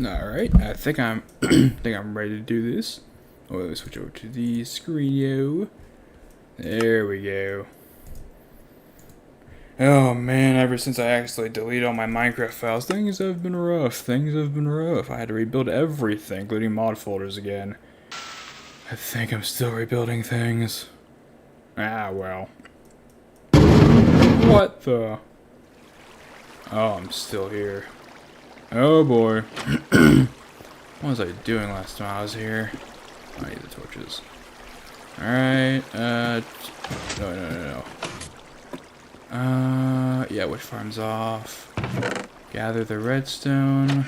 Alright, I think I'm think I'm ready to do this. Oh, let me switch over to the screen. There we go. Oh man, ever since I actually deleted all my Minecraft files, things have been rough. Things have been rough. I had to rebuild everything, including mod folders again. I think I'm still rebuilding things. Ah, well. What the? Oh, I'm still here. Oh boy. What was I doing last time I was here? I need the torches. Alright, no. Yeah, witch farm's off. Gather the redstone.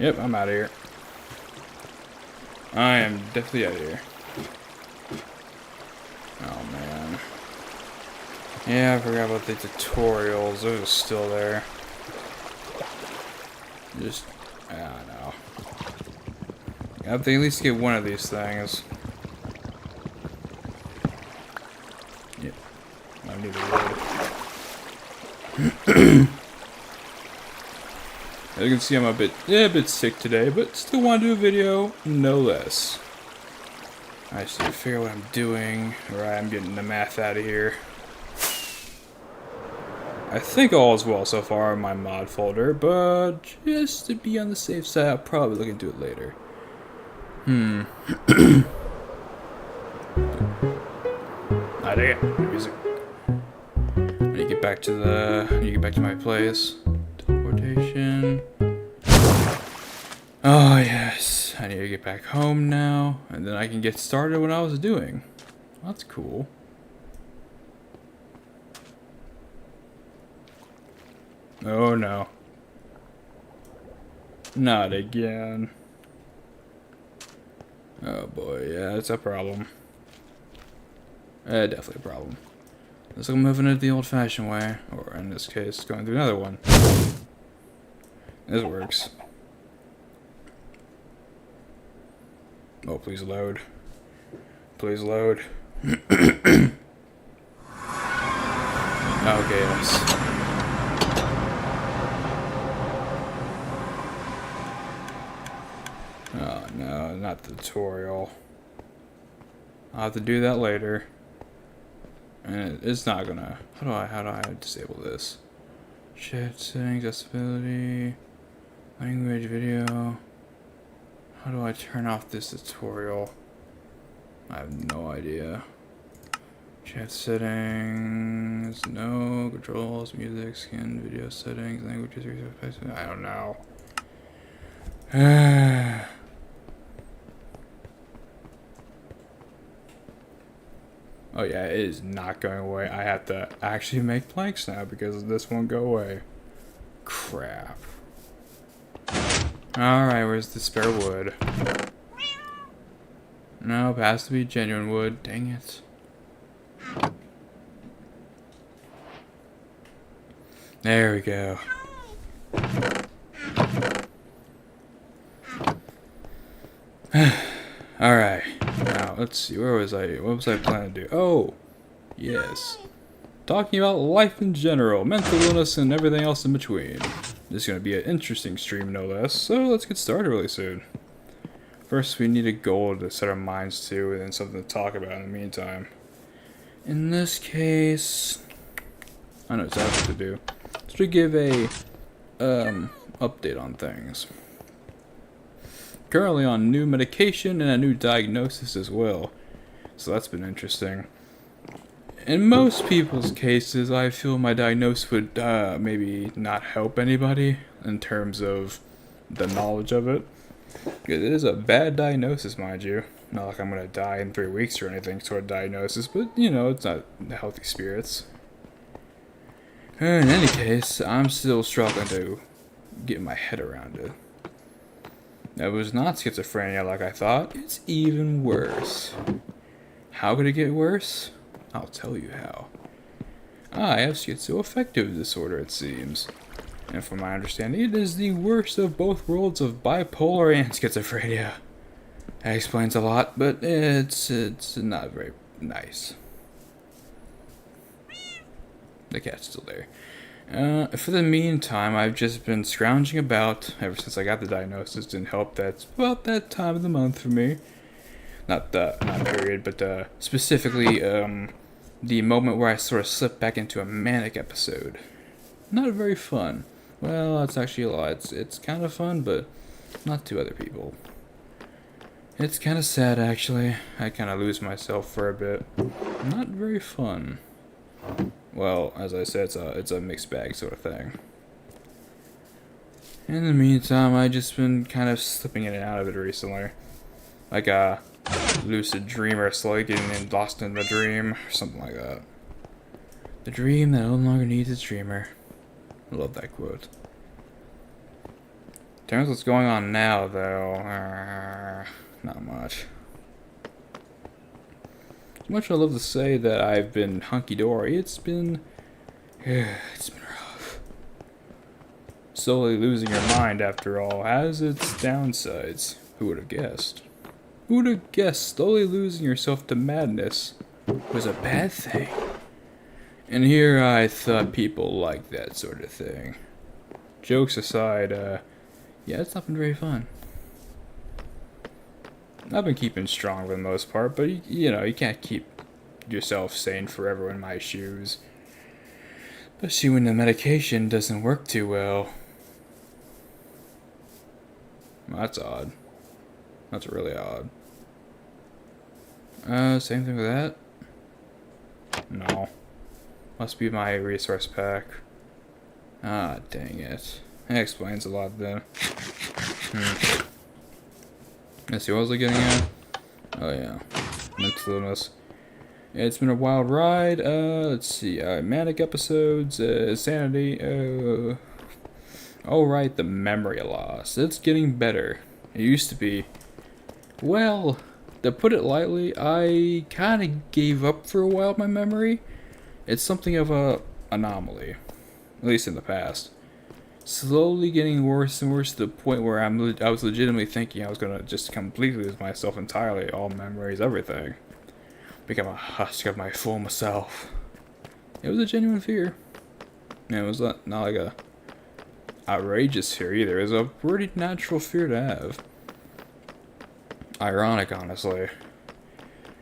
Yep, I'm out of here. I am definitely out of here. Oh, man. Yeah, I forgot about the tutorials. Those are still there. Just, I don't know. I have to at least get one of these things. Yep. I need a wood. As you can see, I'm a bit sick today, but still want to do a video, no less. I just need to figure out what I'm doing. Right, I'm getting the math out of here. I think all is well so far in my mod folder, but just to be on the safe side, I'll probably look into it later. I dig it. Music. When you get back to my place. Teleportation. Oh yes. I need to get back home now, and then I can get started on what I was doing. That's cool. Oh no. Not again. Oh boy, yeah, it's a problem. Definitely a problem. Looks like I'm moving it the old-fashioned way, or in this case, going through another one. This works. Oh, please load. Please load. Okay, yes. Oh no, not the tutorial. I'll have to do that later. And it's not gonna. How do I disable this? Chat settings, accessibility, language, video. How do I turn off this tutorial? I have no idea. Chat settings, no controls, music, skin, video settings, languages, I don't know. Oh yeah, it is not going away. I have to actually make planks now because this won't go away. Crap. Alright, where's the spare wood? No, it has to be genuine wood. Dang it. There we go. Alright. Now, let's see. Where was I? What was I planning to do? Oh! Yes. Talking about life in general, mental illness, and everything else in between. This is going to be an interesting stream, no less, so let's get started really soon. First, we need a goal to set our minds to, and then something to talk about in the meantime. In this case, I know exactly what to do. To give a update on things. Currently on new medication and a new diagnosis as well, so that's been interesting. In most people's cases, I feel my diagnosis would maybe not help anybody in terms of the knowledge of it. It is a bad diagnosis, mind you. Not like I'm gonna die in 3 weeks or anything sort of diagnosis, but you know, it's not healthy spirits. In any case, I'm still struggling to get my head around it. It was not schizophrenia like I thought. It's even worse. How could it get worse? I'll tell you how. I have schizoaffective disorder, it seems. And from my understanding, it is the worst of both worlds of bipolar and schizophrenia. That explains a lot, but it's not very nice. The cat's still there. For the meantime, I've just been scrounging about ever since I got the diagnosis. Didn't help. That's about that time of the month for me. Not period, but specifically the moment where I sort of slipped back into a manic episode. Not very fun. Well, that's actually a lie. It's kind of fun, but not to other people. It's kind of sad, actually. I kind of lose myself for a bit. Not very fun. Well, as I said, it's a mixed bag sort of thing. In the meantime, I've just been kind of slipping in and out of it recently. Like a lucid dreamer, slowly getting lost in the dream, or something like that. The dream that no longer needs its dreamer. I love that quote. In terms of what's going on now, though, not much. As much as I love to say that I've been hunky-dory, it's been rough. Slowly losing your mind, after all, has its downsides. Who would have guessed? Who would have guessed slowly losing yourself to madness was a bad thing? And here I thought people liked that sort of thing. Jokes aside, yeah, it's not been very fun. I've been keeping strong for the most part, but you know, you can't keep yourself sane forever in my shoes. Especially when the medication doesn't work too well. That's odd. That's really odd. Same thing with that? No. Must be my resource pack. Ah, dang it. That explains a lot then. Let's see, what was I getting at? Oh yeah. Mental illness. Yeah, it's been a wild ride. Let's see. Manic episodes, sanity, alright, the memory loss. It's getting better. It used to be, well, to put it lightly, I kind of gave up for a while my memory. It's something of a anomaly, at least in the past. Slowly getting worse and worse to the point where I was legitimately thinking I was going to just completely lose myself entirely, all memories, everything. Become a husk of my former self. It was a genuine fear. And it was not like a outrageous fear either. It was a pretty natural fear to have. Ironic, honestly.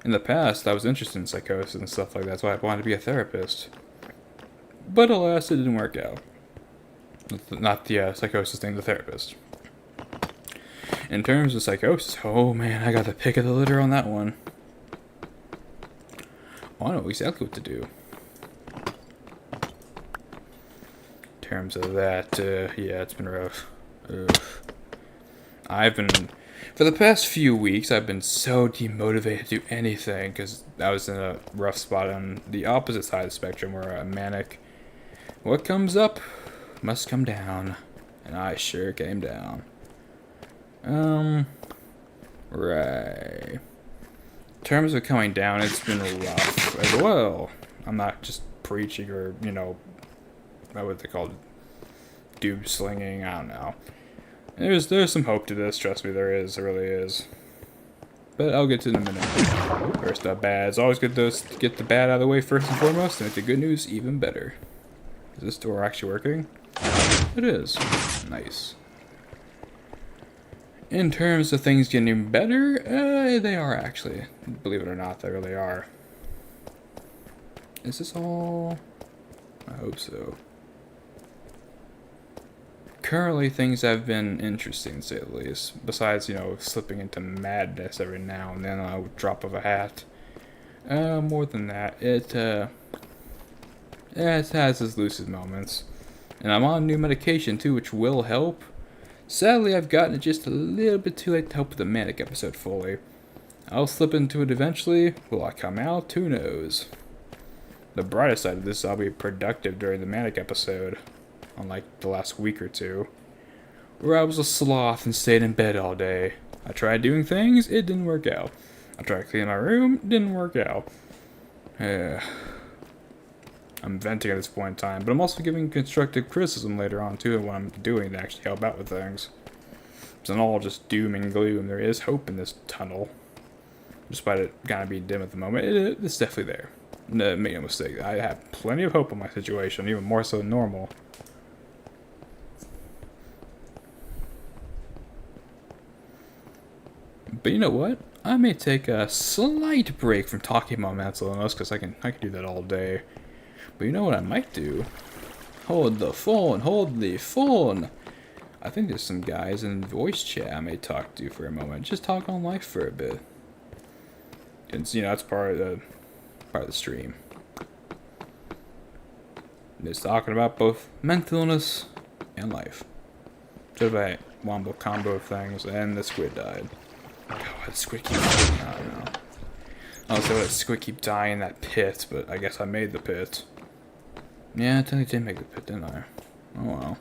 In the past, I was interested in psychosis and stuff like that, that's why I wanted to be a therapist. But alas, it didn't work out. Not the psychosis thing, the therapist. In terms of psychosis, oh man, I got the pick of the litter on that one. Oh, I know exactly what to do. In terms of that, yeah, it's been rough. For the past few weeks, I've been so demotivated to do anything because I was in a rough spot on the opposite side of the spectrum where I'm manic. What comes up must come down, and I sure came down. Right. In terms of coming down, it's been rough as well. I'm not just preaching or, you know, what they call doom slinging, I don't know. There's some hope to this, trust me, there really is. But I'll get to it in a minute. First up, bad. It's always good to get the bad out of the way first and foremost, and make the good news even better. Is this door actually working? It is. Nice. In terms of things getting better, they are actually. Believe it or not, they really are. Is this all? I hope so. Currently, things have been interesting, to say the least. Besides, you know, slipping into madness every now and then on a drop of a hat. More than that, it has its lucid moments. And I'm on new medication, too, which will help. Sadly, I've gotten it just a little bit too late to help with the manic episode fully. I'll slip into it eventually. Will I come out? Who knows? The brightest side of this, I'll be productive during the manic episode. Unlike the last week or two, where I was a sloth and stayed in bed all day. I tried doing things, it didn't work out. I tried cleaning my room, didn't work out. I'm venting at this point in time, but I'm also giving constructive criticism later on too of what I'm doing to actually help out with things. It's not all just doom and gloom. There is hope in this tunnel, despite it kind of being dim at the moment. It's definitely there. No, make no mistake, I have plenty of hope in my situation, even more so than normal. But you know what? I may take a slight break from talking about mental illness because I can do that all day. But you know what I might do? Hold the phone, hold the phone. I think there's some guys in voice chat I may talk to for a moment. Just talk on life for a bit. It's, you know, that's part of the stream. It's talking about both mental illness and life. Sort of a wombo combo of things, and the squid died. God, why did the squid keep dying? I don't know. I don't know why the squid keep dying in that pit, but I guess I made the pit. Yeah, I technically did make the pit, didn't I? Oh well.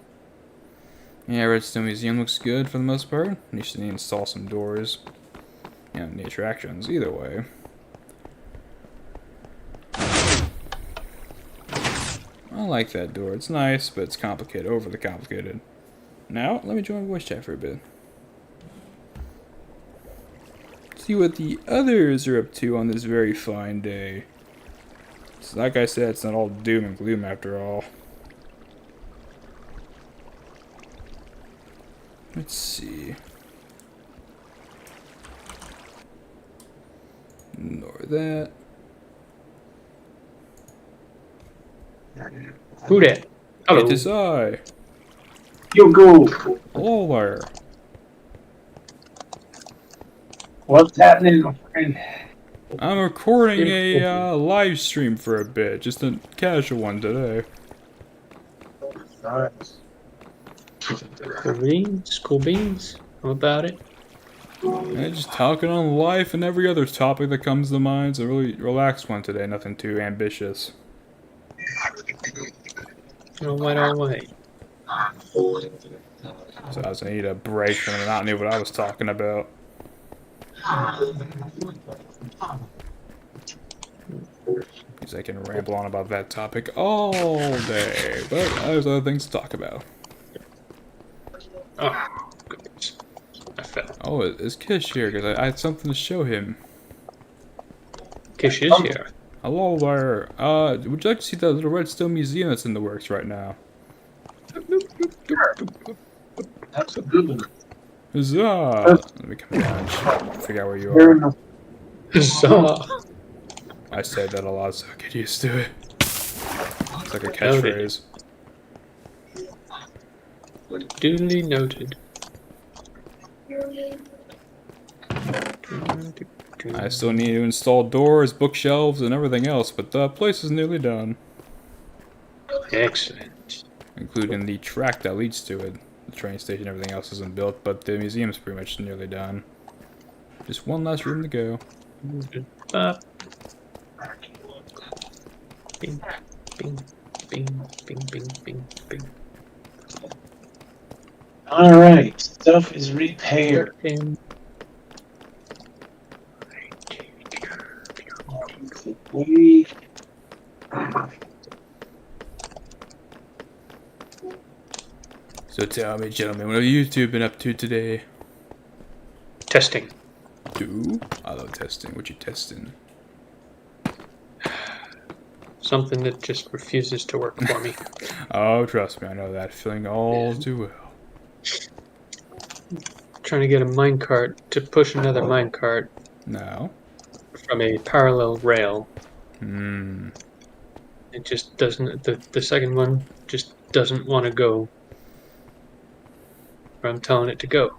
Yeah, Redstone Museum looks good for the most part. You just need to install some doors. Yeah, the attractions, either way. I like that door. It's nice, but it's complicated, overly complicated. Now, let me join voice chat for a bit. See what the others are up to on this very fine day. So like I said, it's not all doom and gloom after all. Let's see. Ignore that. Who that? Hello. It is I. You go. Hello there. What's happening, my friend? I'm recording a live stream for a bit, just a casual one today. Alright. Cool beans. How about it? And just talking on life and every other topic that comes to mind. It's a really relaxed one today, nothing too ambitious. Alright. So I was gonna need a break from the monotony of what I was talking about. Because I can ramble on about that topic all day, but there's other things to talk about. Oh, goodness. I fell. Oh, is Kish here? Because I had something to show him. Kish is here. Hello there. Would you like to see that little Redstone Museum that's in the works right now? That's a good one. Huzzah! Let me come down and figure out where you are. Huzzah! I say that a lot, so I get used to it. It's like a catchphrase. Duly noted. I still need to install doors, bookshelves, and everything else, but the place is nearly done. Excellent. Including the track that leads to it. The train station, everything else isn't built, but the museum's pretty much nearly done. Just one last room to go. Up. Bing, bing, bing, bing, bing, bing, bing. Alright, stuff is repaired. We So tell me, gentlemen, what have you two been up to today? Testing. I love testing. What you testing? Something that just refuses to work for me. Oh, trust me, I know that feeling all too well. Trying to get a minecart to push another minecart Now? from a parallel rail. It just doesn't. The second one just doesn't want to go where I'm telling it to go.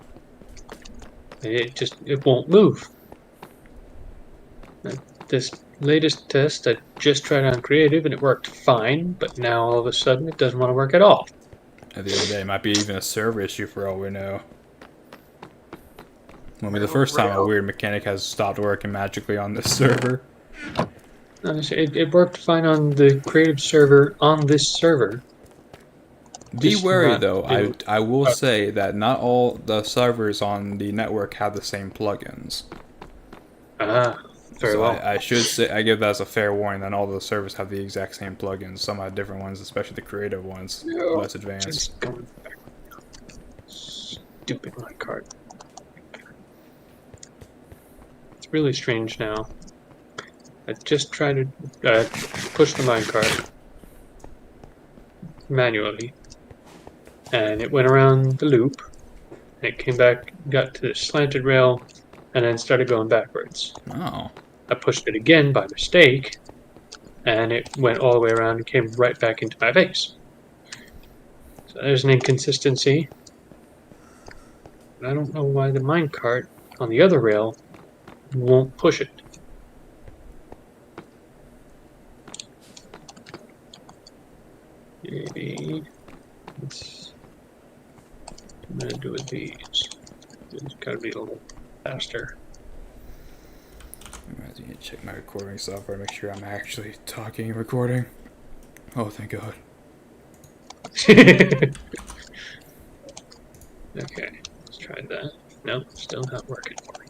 It won't move. This latest test I just tried on creative and it worked fine, but now all of a sudden it doesn't want to work at all. At the end of the day, it might be even a server issue for all we know. I mean, the first time a weird mechanic has stopped working magically on this server. It worked fine on the creative server on this server. Be Just wary not though, able- I will say that not all the servers on the network have the same plugins. Very So well. I should say, I give that as a fair warning that all the servers have the exact same plugins. Some have different ones, especially the creative ones, less advanced. Just going back. Stupid minecart. It's really strange now. I just tried to push the minecart manually, and it went around the loop, and it came back, got to the slanted rail, and then started going backwards. Oh. I pushed it again by mistake, and it went all the way around and came right back into my face. So there's an inconsistency. I don't know why the minecart on the other rail won't push it. Maybe it's I'm gonna do with these. It's gotta be a little faster. I need to check my recording software, make sure I'm actually talking and recording. Oh, thank God. Okay, let's try that. No, still not working for me.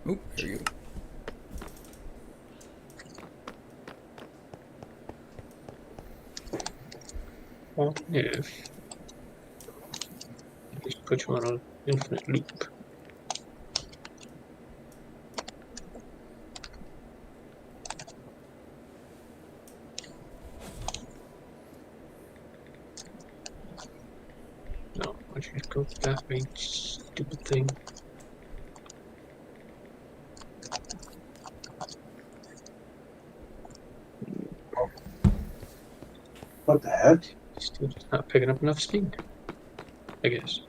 Oh, there you go. What if I just put you on an infinite loop? No, why don't you just go that way, stupid thing? What the heck? Still just not picking up enough speed, I guess.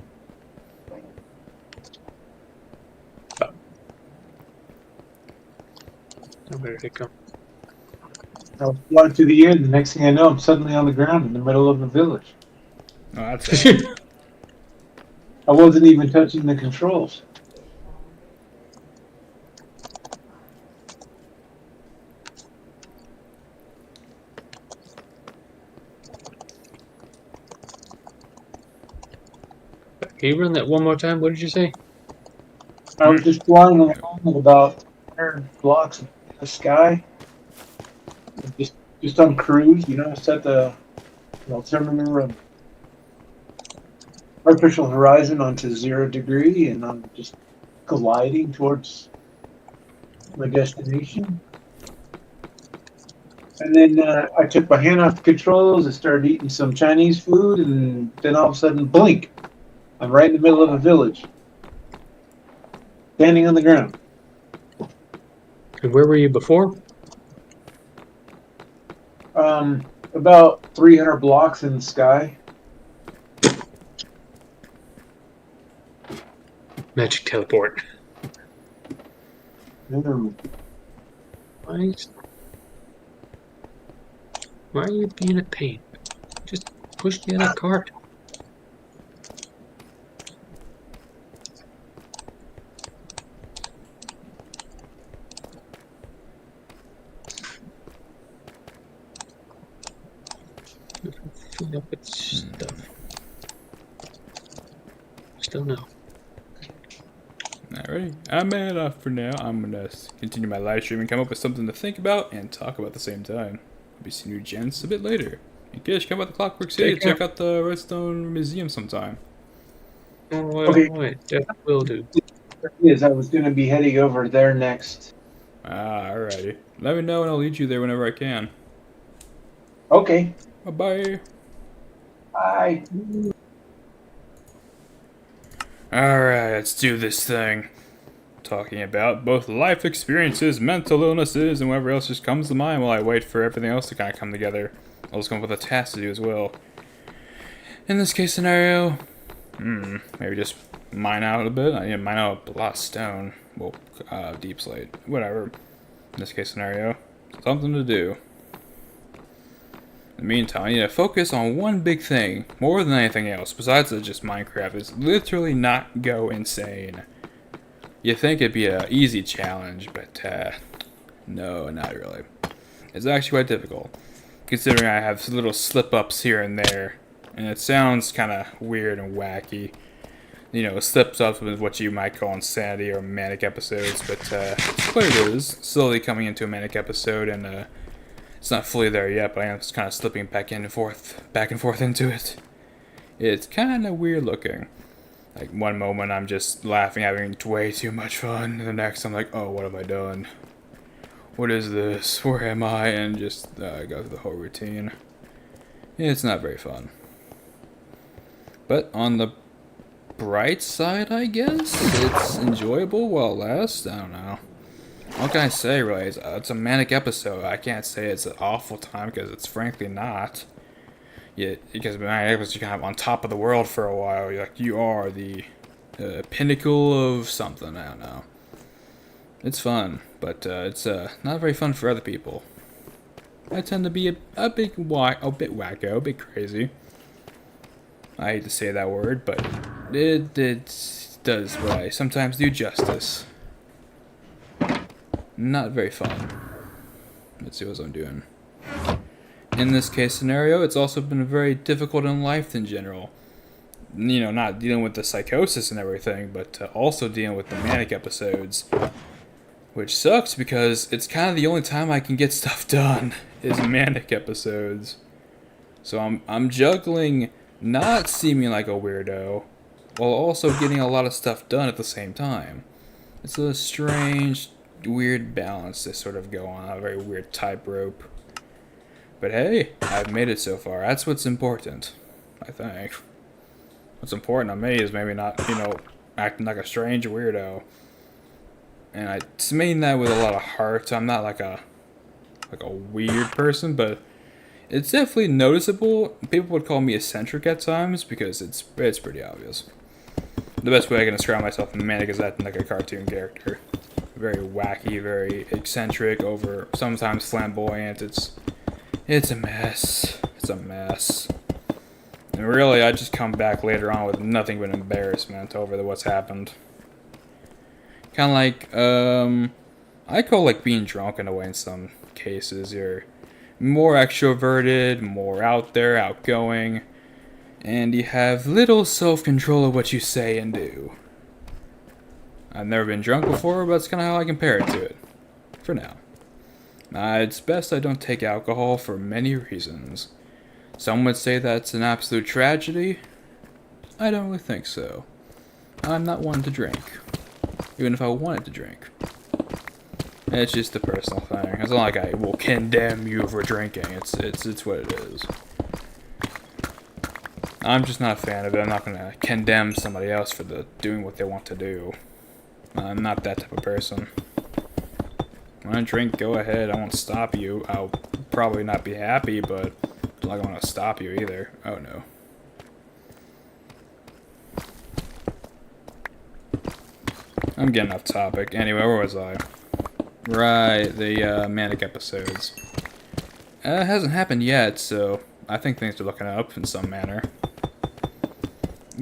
Oh. Now where did it go? I was flying to the end. The next thing I know, I'm suddenly on the ground in the middle of a village. Oh, that's it. I wasn't even touching the controls. Can you run that one more time? What did you say? I was just flying along at about 100 blocks in the sky. Just on cruise, set the thermometer of artificial horizon onto 0 degree, and I'm just gliding towards my destination. And then I took my hand off the controls. I started eating some Chinese food, and then all of a sudden, blink! I'm right in the middle of a village, standing on the ground. And where were you before? About 300 blocks in the sky. Magic teleport. Mm. Why are you being a pain? Just push the other cart. Fill up with stuff. Still no. Alrighty, I'm enough for now. I'm gonna continue my live stream and come up with something to think about and talk about at the same time. I'll be seeing you gents a bit later. And kids, come out to Clockwork City Take to check out the Redstone Museum sometime. Okay. That will do. Yes, I was going to be heading over there next. Alrighty. Let me know and I'll lead you there whenever I can. Okay. Bye-bye. Bye. Alright, let's do this thing. Talking about both life experiences, mental illnesses, and whatever else just comes to mind while I wait for everything else to kind of come together. I'll just come up with a task to do as well. In this case scenario, maybe just mine out a bit. I need to mine out a lot of stone. Well, deep slate. Whatever. In this case scenario, something to do. In the meantime, I need to focus on one big thing, more than anything else, besides just Minecraft, is literally not go insane. You'd think it'd be an easy challenge, but no, not really. It's actually quite difficult, considering I have little slip-ups here and there, and it sounds kind of weird and wacky. You know, slip-ups is what you might call insanity or manic episodes, but it's what it is. Slowly coming into a manic episode, and it's not fully there yet, but I am just kind of slipping back and forth into it. It's kind of weird looking. Like, one moment I'm just laughing, having way too much fun, and the next I'm like, oh, what have I done? What is this? Where am I? And just go through the whole routine. It's not very fun. But on the bright side, I guess, it's enjoyable while it lasts. I don't know. What can I say, really? It's a manic episode. I can't say it's an awful time, because it's frankly not. Yeah, because manic episodes, you're kind of on top of the world for a while. You are the pinnacle of something. I don't know. It's fun, but it's not very fun for other people. I tend to be a bit wacko, a bit crazy. I hate to say that word, but it does what I sometimes do justice. Not very fun. Let's see what I'm doing. In this case scenario, it's also been very difficult in life in general. You know, not dealing with the psychosis and everything, but also dealing with the manic episodes. Which sucks because it's kind of the only time I can get stuff done is manic episodes. So I'm juggling not seeming like a weirdo while also getting a lot of stuff done at the same time. It's a strange, weird balance to sort of go on, a very weird tightrope. But hey, I've made it so far. That's what's important, I think. What's important to me is maybe not, acting like a strange weirdo. And I mean that with a lot of heart. I'm not like a weird person, but it's definitely noticeable. People would call me eccentric at times because it's pretty obvious. The best way I can describe myself in manic is acting like a cartoon character. Very wacky, very eccentric, sometimes flamboyant. It's a mess. It's a mess. And really, I just come back later on with nothing but embarrassment over what's happened. Kind of like, I call being drunk in a way in some cases. You're more extroverted, more out there, outgoing, and you have little self-control of what you say and do. I've never been drunk before, but that's kind of how I compare it to it. For now. It's best I don't take alcohol for many reasons. Some would say that's an absolute tragedy. I don't really think so. I'm not one to drink. Even if I wanted to drink. It's just a personal thing. It's not like I will condemn you for drinking. It's what it is. I'm just not a fan of it. I'm not going to condemn somebody else for doing what they want to do. I'm not that type of person. Want to drink, go ahead. I won't stop you. I'll probably not be happy, but I'm not going to stop you either. Oh no. I'm getting off topic. Anyway, where was I? Right, the manic episodes. It hasn't happened yet, so I think things are looking up in some manner.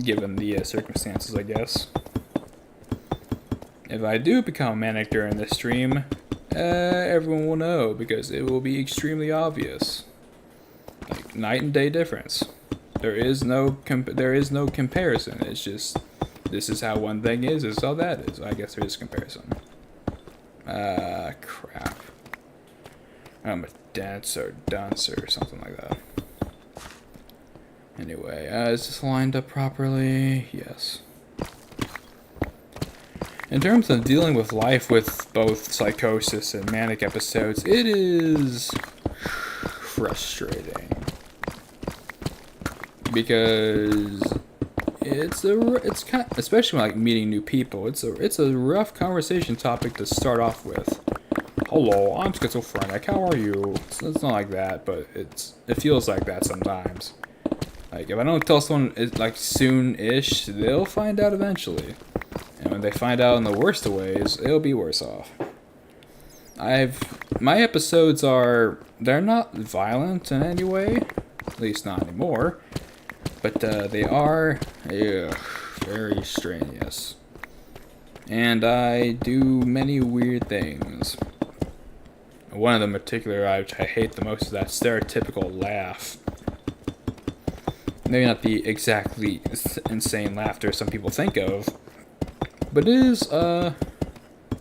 Given the circumstances, I guess. If I do become manic during this stream, everyone will know, because it will be extremely obvious. Like, night and day difference. There is no comparison. It's just, this is how one thing is, this is how that is. I guess there is comparison. Crap. I'm a dancer or something like that. Anyway, is this lined up properly? Yes. In terms of dealing with life with both psychosis and manic episodes, it is frustrating. Because it's kind of, especially when meeting new people, it's a rough conversation topic to start off with. Hello, I'm schizophrenic. How are you? It's not like that, but it feels like that sometimes. Like, if I don't tell someone soon-ish, they'll find out eventually. And when they find out in the worst of ways, it'll be worse off. My episodes they're not violent in any way, at least not anymore. But they are very strenuous. And I do many weird things. One of them in particular, which I hate the most, is that stereotypical laugh. Maybe not the exactly insane laughter some people think of, but it is a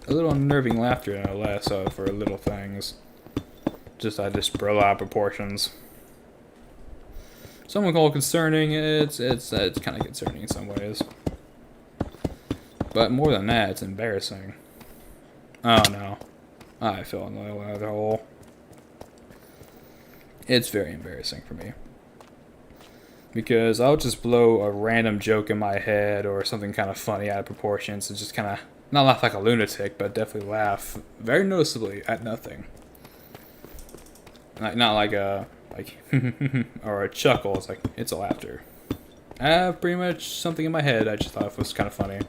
little unnerving laughter nonetheless for little things. I just blow out of proportions. Some would call it concerning. It's kind of concerning in some ways. But more than that, it's embarrassing. Oh no. I fell in the hole. It's very embarrassing for me. Because I'll just blow a random joke in my head or something kind of funny out of proportions and just kind of, not laugh like a lunatic, but definitely laugh very noticeably at nothing. Not like a, or a chuckle, it's like, it's a laughter. I have pretty much something in my head I just thought it was kind of funny.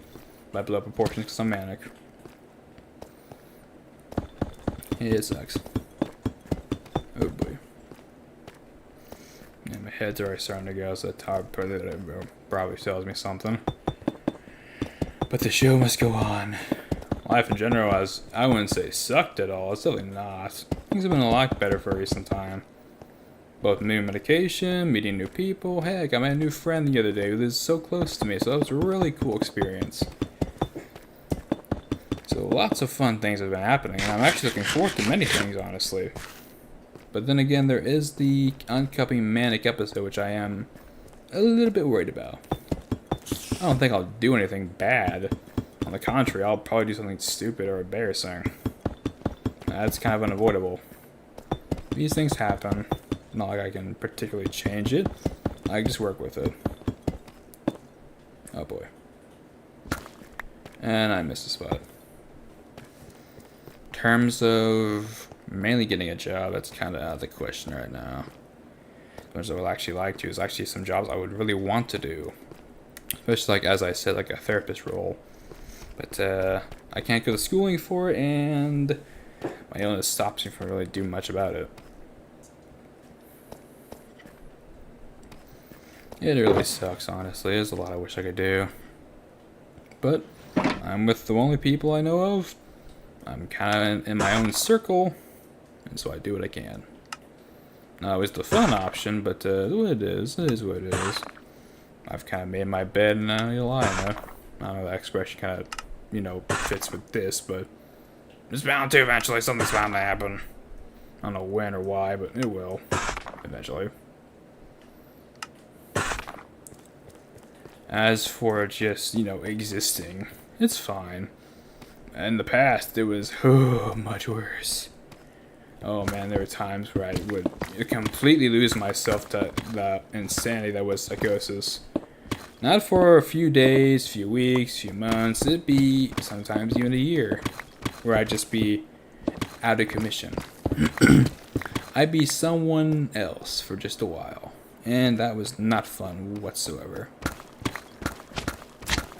But I blew up proportions because I'm manic. It sucks. Oh boy. Yeah, my head's already starting to go, so the top probably tells me something. But the show must go on. Life in general has, I wouldn't say sucked at all, it's definitely not. Things have been a lot better for a recent time. Both new medication, meeting new people, heck, I met a new friend the other day who lives so close to me, so that was a really cool experience. So lots of fun things have been happening, and I'm actually looking forward to many things, honestly. But then again, there is the oncoming manic episode, which I am a little bit worried about. I don't think I'll do anything bad. On the contrary, I'll probably do something stupid or embarrassing. That's kind of unavoidable. These things happen. Not like I can particularly change it. I can just work with it. Oh boy. And I missed a spot. In terms of mainly getting a job, that's kind of out of the question right now. As much as I would actually like to, is actually some jobs I would really want to do. Especially, like, as I said, like a therapist role. But I can't go to schooling for it, and my illness stops me from really doing much about it. It really sucks, honestly. There's a lot I wish I could do. But I'm with the only people I know of. I'm kind of in my own circle, and so I do what I can. Not always the fun option, but what it is what it is. I've kind of made my bed, and you'll lie on it. I don't know, that expression kind of, fits with this, but it's bound to eventually. Something's bound to happen. I don't know when or why, but it will eventually. As for just, existing, it's fine. In the past, it was, much worse. Oh man, there were times where I would completely lose myself to the insanity that was psychosis. Not for a few days, few weeks, few months, it'd be sometimes even a year, where I'd just be out of commission. I'd be someone else for just a while, and that was not fun whatsoever.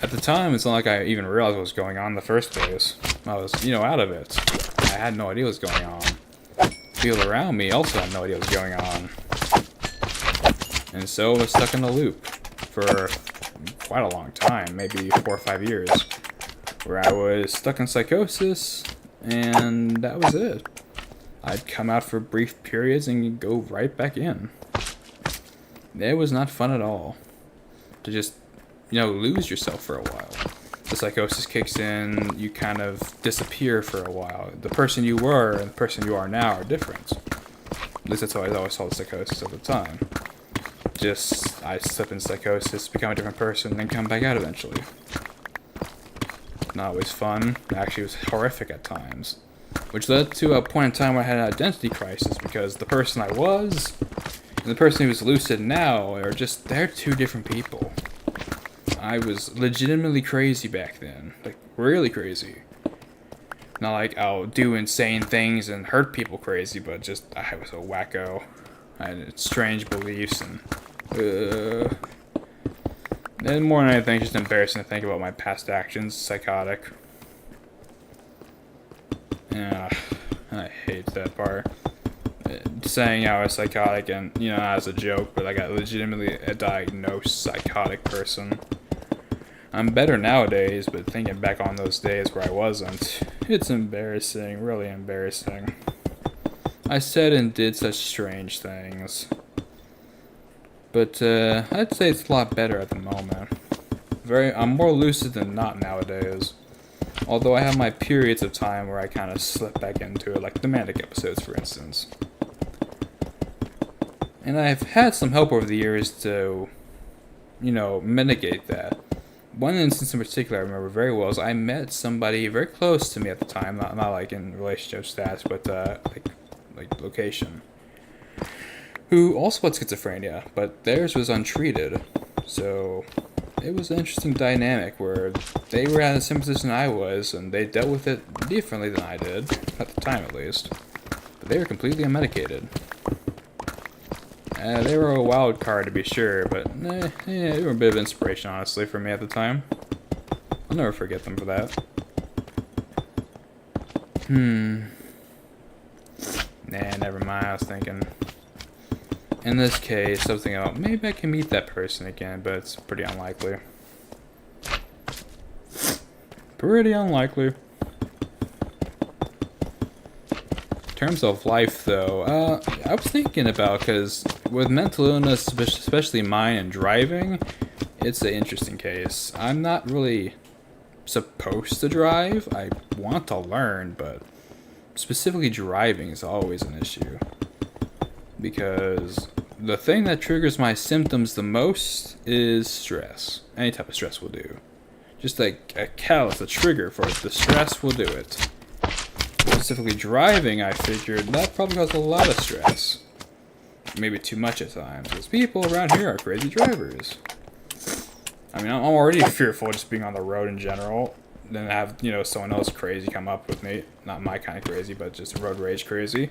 At the time, it's not like I even realized what was going on in the first place. I was, out of it. I had no idea what was going on. People around me also had no idea what was going on. And so I was stuck in a loop for quite a long time, maybe 4 or 5 years, where I was stuck in psychosis, and that was it. I'd come out for brief periods and go right back in. It was not fun at all to just lose yourself for a while. The psychosis kicks in, you kind of disappear for a while. The person you were and the person you are now are different. At least that's how I always saw the psychosis at the time. I slip in psychosis, become a different person, then come back out eventually. Not always fun. Actually, it was horrific at times. Which led to a point in time where I had an identity crisis, because the person I was and the person who's lucid now they're two different people. I was legitimately crazy back then. Like, really crazy. Not like I'll do insane things and hurt people crazy, but just, I was a wacko. I had strange beliefs and more than anything, just embarrassing to think about my past actions. Psychotic. Yeah, I hate that part. Saying I was psychotic and, not as a joke, but I got legitimately a diagnosed psychotic person. I'm better nowadays, but thinking back on those days where I wasn't, it's embarrassing, really embarrassing. I said and did such strange things. But I'd say it's a lot better at the moment. I'm more lucid than not nowadays. Although I have my periods of time where I kind of slip back into it, like the manic episodes, for instance. And I've had some help over the years to, mitigate that. one instance in particular I remember very well is I met somebody very close to me at the time, not like in relationship status, but like location, who also had schizophrenia, but theirs was untreated. So it was an interesting dynamic where they were at the same position I was, and they dealt with it differently than I did, at the time at least. But they were completely unmedicated. They were a wild card to be sure, but they were a bit of inspiration, honestly, for me at the time. I'll never forget them for that. Nah, never mind. I was thinking, in this case, I was thinking, oh, maybe I can meet that person again, but it's pretty unlikely. Pretty unlikely. In terms of life, though, I was thinking about, because with mental illness, especially mine and driving, it's an interesting case. I'm not really supposed to drive. I want to learn, but specifically driving is always an issue. Because the thing that triggers my symptoms the most is stress. Any type of stress will do. Just like a catalyst, a trigger for it. The stress will do it. Specifically driving, I figured that probably caused a lot of stress. Maybe too much at times, because people around here are crazy drivers. I mean, I'm already fearful just being on the road in general. Then have, someone else crazy come up with me. Not my kind of crazy, but just road rage crazy.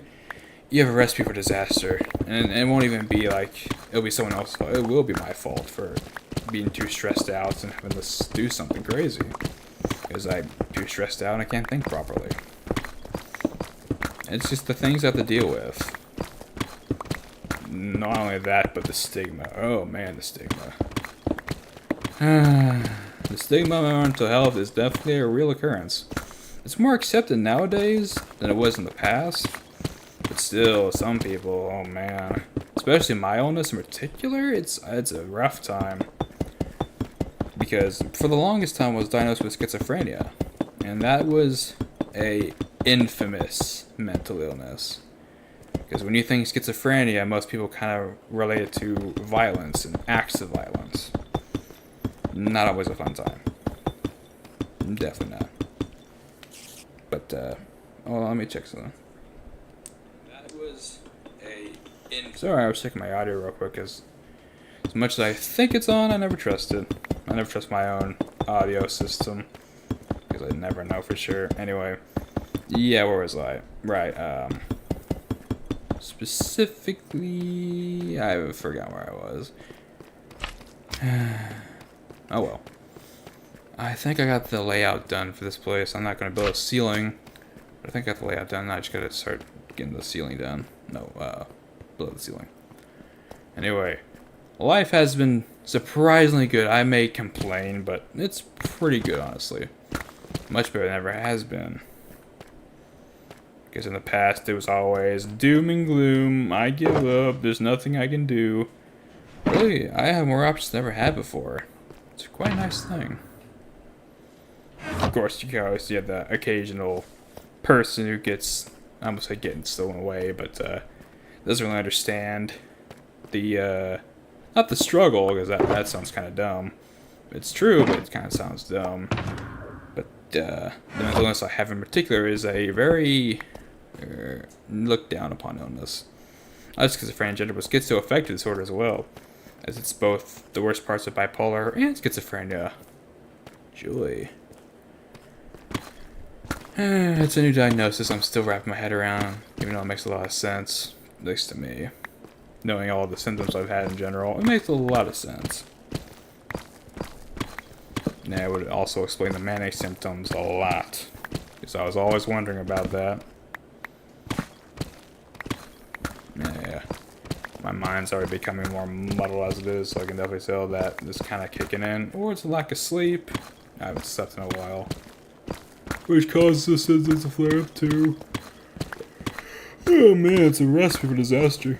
You have a recipe for disaster. And it won't even be like, it'll be someone else's fault. It will be my fault for being too stressed out and having to do something crazy. Because I'm too stressed out and I can't think properly. It's just the things I have to deal with. Not only that, but the stigma. Oh man, the stigma. The stigma of mental health is definitely a real occurrence. It's more accepted nowadays than it was in the past. But still, some people, oh man. Especially my illness in particular, it's a rough time. Because for the longest time I was diagnosed with schizophrenia. And that was a infamous mental illness. Because when you think schizophrenia, most people kind of relate it to violence and acts of violence. Not always a fun time. Definitely not. But, let me check something. That was Sorry, I was checking my audio real quick, because as much as I think it's on, I never trust it. I never trust my own audio system. Because I never know for sure. Anyway. Yeah, where was I? Right, specifically, I forgot where I was. Oh well. I think I got the layout done for this place. I'm not going to build a ceiling, but I think I got the layout done. I just got to start getting the ceiling done. No, build the ceiling. Anyway, life has been surprisingly good. I may complain, but it's pretty good, honestly. Much better than it ever has been. Because in the past, it was always doom and gloom. I give up. There's nothing I can do. Really, I have more options than I ever had before. It's quite a nice thing. Of course, you can always have the occasional person who gets, I almost say getting stolen away, but doesn't really understand the, not the struggle, because that sounds kind of dumb. It's true, but it kind of sounds dumb. But the mental illness I have in particular is a very looked down upon illness. Not just schizophrenia, gender, but schizoaffective disorder as well, as it's both the worst parts of bipolar and schizophrenia. Joy. It's a new diagnosis I'm still wrapping my head around, even though it makes a lot of sense, at least to me. Knowing all the symptoms I've had in general, it makes a lot of sense. And it would also explain the manic symptoms a lot, because I was always wondering about that. Yeah, my mind's already becoming more muddled as it is, so I can definitely tell that it's kind of kicking in. Or it's a lack of sleep. I haven't slept in a while. Which causes the symptoms to flare up too. Oh man, it's a recipe for disaster.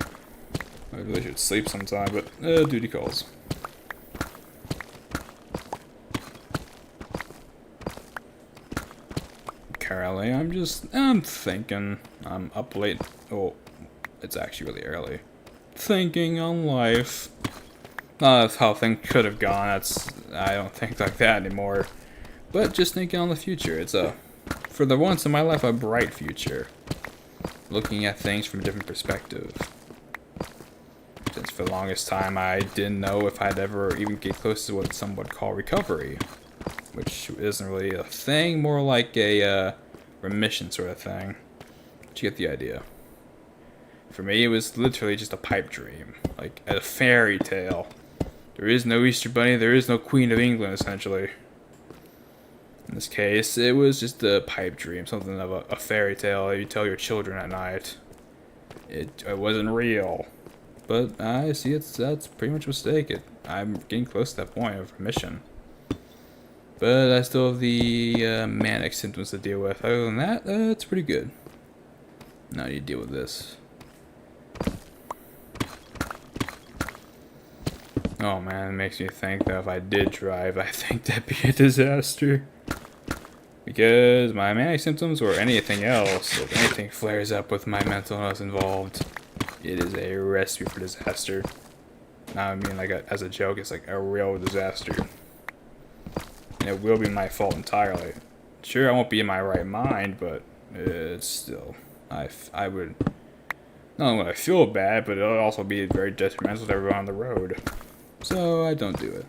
I really should sleep sometime, but duty calls. Currently, I'm thinking. I'm up late. Oh, it's actually really early. Thinking on life. Not of how things could have gone. That's I don't think like that anymore. But just thinking on the future, it's for the once in my life, a bright future. Looking at things from a different perspective. Since for the longest time, I didn't know if I'd ever even get close to what some would call recovery. Which isn't really a thing, more like a remission sort of thing. But you get the idea. For me, it was literally just a pipe dream. Like a fairy tale. There is no Easter Bunny, there is no Queen of England, essentially. In this case, it was just a pipe dream, something of a fairy tale you tell your children at night. It wasn't real. But I see that's pretty much a mistake. I'm getting close to that point of remission. But I still have the manic symptoms to deal with. Other than that, it's pretty good. Now you deal with this. Oh man, it makes me think that if I did drive, I think that'd be a disaster. Because my manic symptoms or anything else, if anything flares up with my mental illness involved, it is a recipe for disaster. Now I mean like as a joke, it's like a real disaster. And it will be my fault entirely. Sure, I won't be in my right mind, but it's still, I would, not only would I feel bad, but it'll also be very detrimental to everyone on the road. So I don't do it.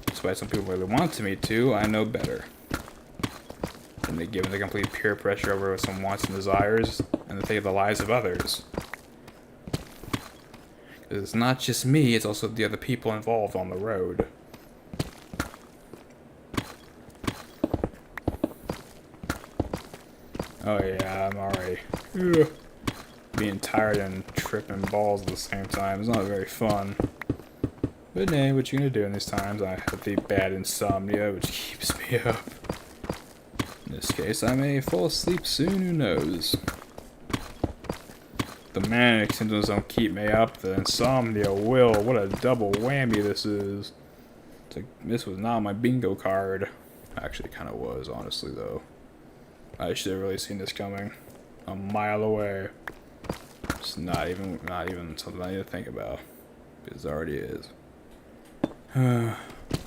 Despite some people really want me to, I know better. And they give the complete peer pressure over some wants and desires, and they think of the lives of others. Because it's not just me, it's also the other people involved on the road. Oh yeah, I'm already being tired and tripping balls at the same time. It's not very fun. But hey, what you gonna do in these times? I have the bad insomnia, which keeps me up. In this case, I may fall asleep soon, who knows? The manic symptoms don't keep me up, the insomnia will. What a double whammy this is. It's like, this was not on my bingo card. Actually, it kind of was, honestly, though. I should have really seen this coming. A mile away. It's not even something I need to think about. Because it already is. I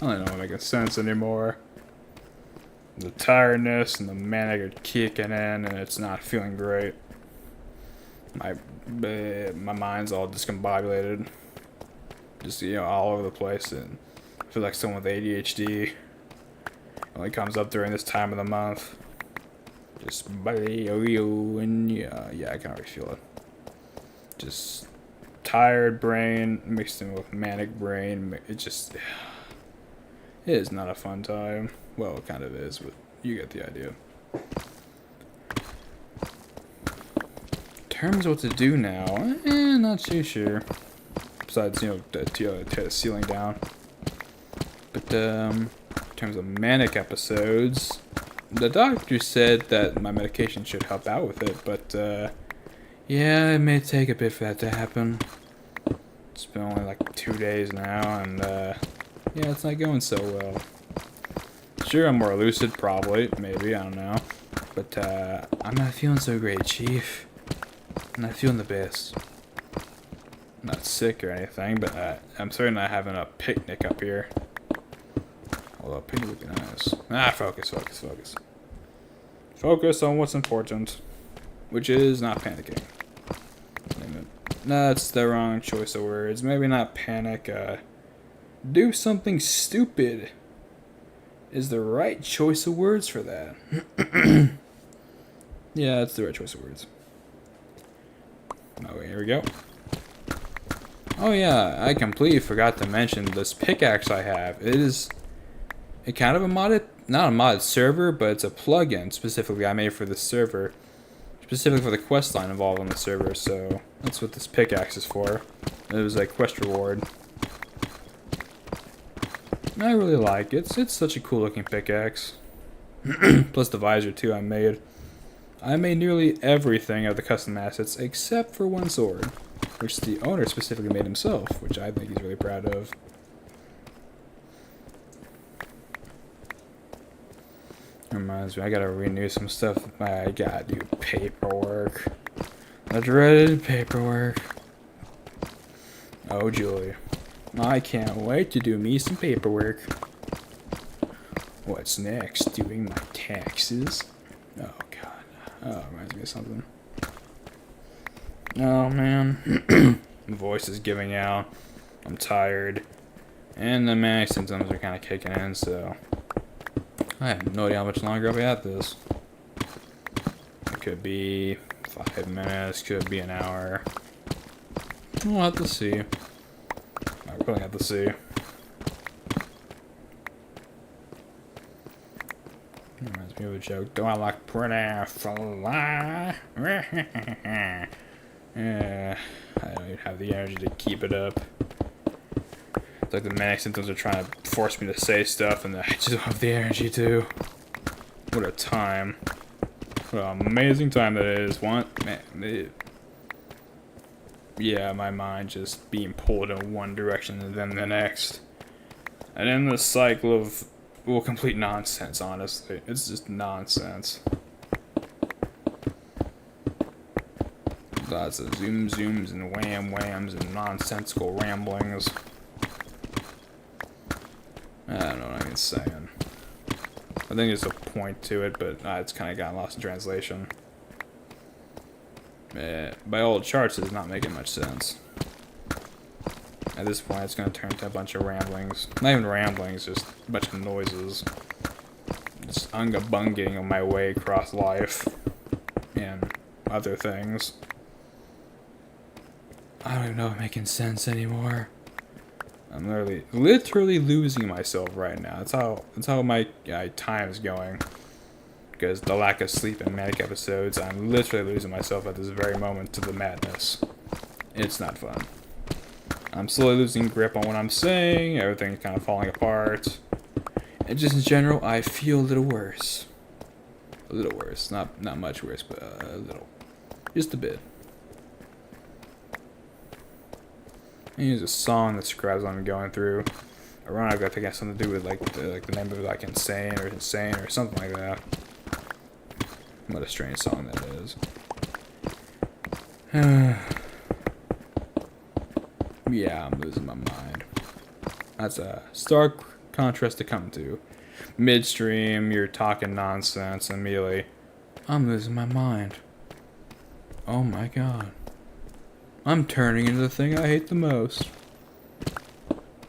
don't know making sense anymore. The tiredness and the manic are kicking in, and it's not feeling great. My mind's all discombobulated. Just, all over the place, and I feel like someone with ADHD. It only comes up during this time of the month. Just and yeah, I can already feel it. Just tired brain mixed in with manic brain. It is not a fun time. Well, it kind of is, but you get the idea. In terms of what to do now, not too sure. Besides, tear the ceiling down. But in terms of manic episodes, the doctor said that my medication should help out with it, but yeah, it may take a bit for that to happen. It's been only like 2 days now, and yeah, it's not going so well. Sure, I'm more lucid, probably, maybe, I don't know. But I'm not feeling so great, Chief. I'm not feeling the best. I'm not sick or anything, but I'm certainly not having a picnic up here. Although a picnic would be nice. Focus. Focus on what's important, which is not panicking. That's the wrong choice of words. Maybe not panic. Do something stupid is the right choice of words for that. Yeah, that's the right choice of words. Oh, here we go. Oh yeah, I completely forgot to mention this pickaxe I have. It's kind of a modded, not a modded server, but it's a plugin specifically I made for the server. Specifically for the quest line involved on the server, so that's what this pickaxe is for. It was a quest reward. I really like it. It's such a cool looking pickaxe. Plus the visor too I made. I made nearly everything of the custom assets except for one sword, which the owner specifically made himself, which I think he's really proud of. Reminds me, I gotta renew some stuff. I gotta do paperwork. The dreaded paperwork. Oh, Julie. I can't wait to do me some paperwork. What's next? Doing my taxes? Oh god. Oh, reminds me of something. Oh man. My voice is giving out. I'm tired. And the manic symptoms are kind of kicking in, so I have no idea how much longer I'll be at this. It could be 5 minutes, could be an hour. We'll have to see. I really have to see. Reminds me of a joke. Do I look pretty fly? Yeah, I don't even have the energy to keep it up. It's like the manic symptoms are trying to force me to say stuff, and I just don't have the energy to. What a time. What an amazing time that is. Yeah, my mind just being pulled in one direction and then the next. And then the cycle of, well, complete nonsense, honestly. It's just nonsense. Lots of zooms and whams and nonsensical ramblings. I don't know what I'm saying. I think there's a point to it, but it's kind of gotten lost in translation. By old charts, it's not making much sense. At this point, it's going to turn into a bunch of ramblings. Not even ramblings, just a bunch of noises. Just unga-bunging on my way across life. And other things. I don't even know if I'm making sense anymore. I'm literally losing myself right now. That's how my time is going. Because the lack of sleep and manic episodes, I'm literally losing myself at this very moment to the madness. It's not fun. I'm slowly losing grip on what I'm saying. Everything's kind of falling apart. And just in general, I feel a little worse. A little worse. Not much worse, but a little. Just a bit. And here's a song that describes what I'm going through. Ironically, I think it has something to do with like the name of it, like insane or something like that. What a strange song that is. Yeah, I'm losing my mind. That's a stark contrast to come to. Midstream, you're talking nonsense, and immediately, I'm losing my mind. Oh my god. I'm turning into the thing I hate the most.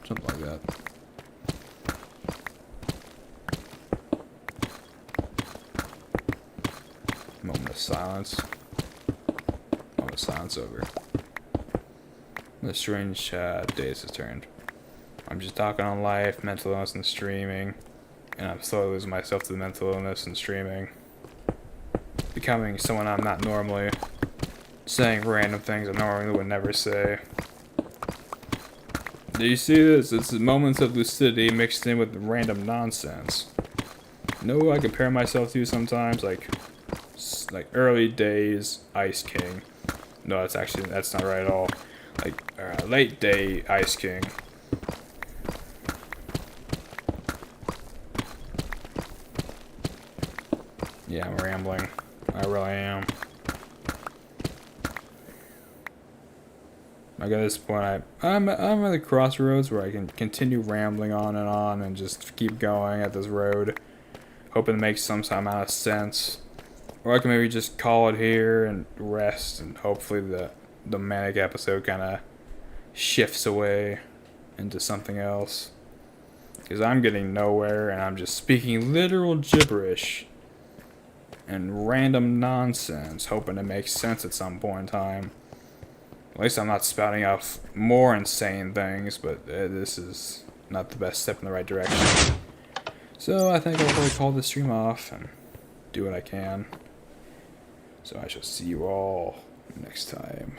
Something like that. Moment of silence. Moment of silence over. The strange days has turned. I'm just talking on life, mental illness, and streaming. And I'm slowly losing myself to the mental illness and streaming. Becoming someone I'm not normally. Saying random things I normally would never say. Do you see this? It's moments of lucidity mixed in with random nonsense. You know who I compare myself to sometimes? Like early days Ice King. No, that's not right at all. Like late day Ice King. Yeah, I'm rambling. I really am. Like at this point, I'm at the crossroads where I can continue rambling on and just keep going at this road, hoping to make some amount of sense. Or I can maybe just call it here and rest, and hopefully the manic episode kind of shifts away into something else. Because I'm getting nowhere, and I'm just speaking literal gibberish and random nonsense, hoping to make sense at some point in time. At least I'm not spouting off more insane things, but this is not the best step in the right direction. So I think I'll probably call this stream off and do what I can. So I shall see you all next time.